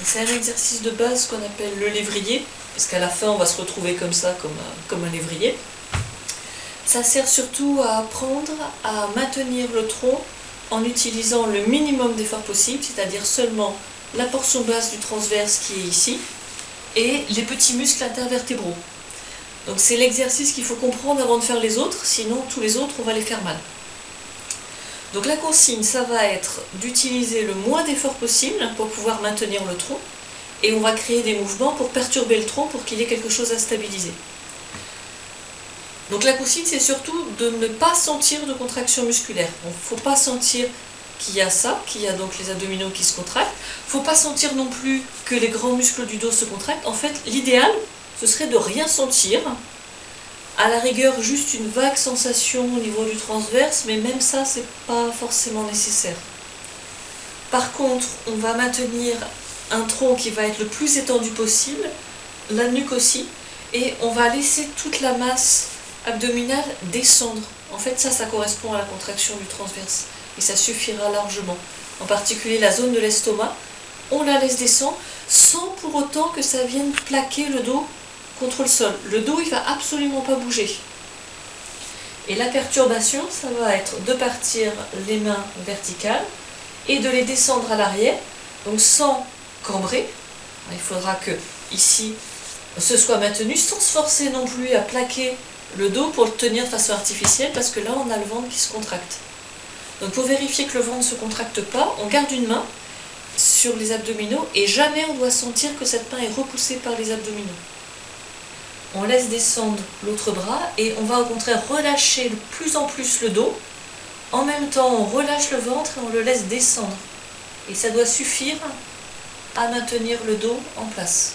C'est un exercice de base qu'on appelle le lévrier, parce qu'à la fin on va se retrouver comme ça, comme un lévrier. Ça sert surtout à apprendre à maintenir le tronc en utilisant le minimum d'effort possible, c'est-à-dire seulement la portion basse du transverse qui est ici, et les petits muscles intervertébraux. Donc c'est l'exercice qu'il faut comprendre avant de faire les autres, sinon tous les autres on va les faire mal. Donc la consigne, ça va être d'utiliser le moins d'efforts possible pour pouvoir maintenir le tronc, et on va créer des mouvements pour perturber le tronc pour qu'il y ait quelque chose à stabiliser. Donc la consigne, c'est surtout de ne pas sentir de contraction musculaire. Il ne faut pas sentir qu'il y a ça, qu'il y a donc les abdominaux qui se contractent. Il ne faut pas sentir non plus que les grands muscles du dos se contractent. En fait, l'idéal, ce serait de rien sentir. À la rigueur, juste une vague sensation au niveau du transverse, mais même ça, c'est pas forcément nécessaire. Par contre, on va maintenir un tronc qui va être le plus étendu possible, la nuque aussi, et on va laisser toute la masse abdominale descendre. En fait, ça correspond à la contraction du transverse, et ça suffira largement. En particulier la zone de l'estomac, on la laisse descendre, sans pour autant que ça vienne plaquer le dos contre le sol. Le dos, il va absolument pas bouger. Et la perturbation, ça va être de partir les mains verticales et de les descendre à l'arrière, donc sans cambrer. Il faudra que ici ce soit maintenu, sans se forcer non plus à plaquer le dos pour le tenir de façon artificielle, parce que là on a le ventre qui se contracte. Donc pour vérifier que le ventre ne se contracte pas, on garde une main sur les abdominaux et jamais on doit sentir que cette main est repoussée par les abdominaux. On laisse descendre l'autre bras et on va au contraire relâcher de plus en plus le dos. En même temps, on relâche le ventre et on le laisse descendre. Et ça doit suffire à maintenir le dos en place.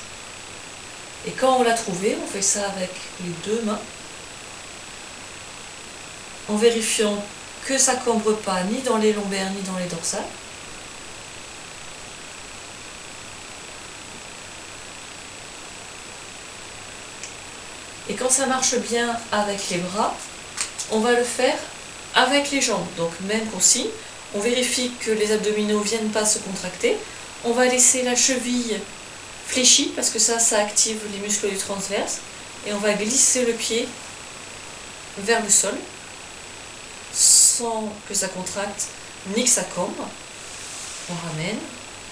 Et quand on l'a trouvé, on fait ça avec les deux mains, en vérifiant que ça ne cambre pas ni dans les lombaires ni dans les dorsales. Et quand ça marche bien avec les bras, on va le faire avec les jambes. Donc même consigne, on vérifie que les abdominaux ne viennent pas se contracter. On va laisser la cheville fléchie, parce que ça active les muscles du transverse. Et on va glisser le pied vers le sol, sans que ça contracte ni que ça cambre. On ramène,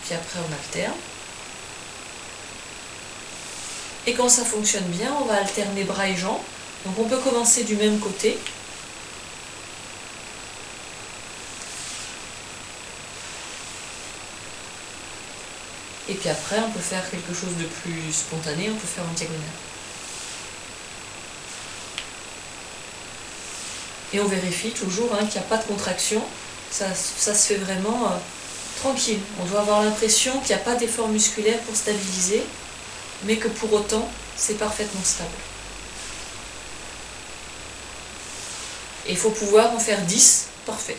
puis après on alterne. Et quand ça fonctionne bien, on va alterner bras et jambes. Donc on peut commencer du même côté. Et puis après, on peut faire quelque chose de plus spontané, on peut faire en diagonale. Et on vérifie toujours qu'il n'y a pas de contraction. Ça se fait vraiment tranquille. On doit avoir l'impression qu'il n'y a pas d'effort musculaire pour stabiliser, mais que pour autant, c'est parfaitement stable. Et il faut pouvoir en faire 10, parfait.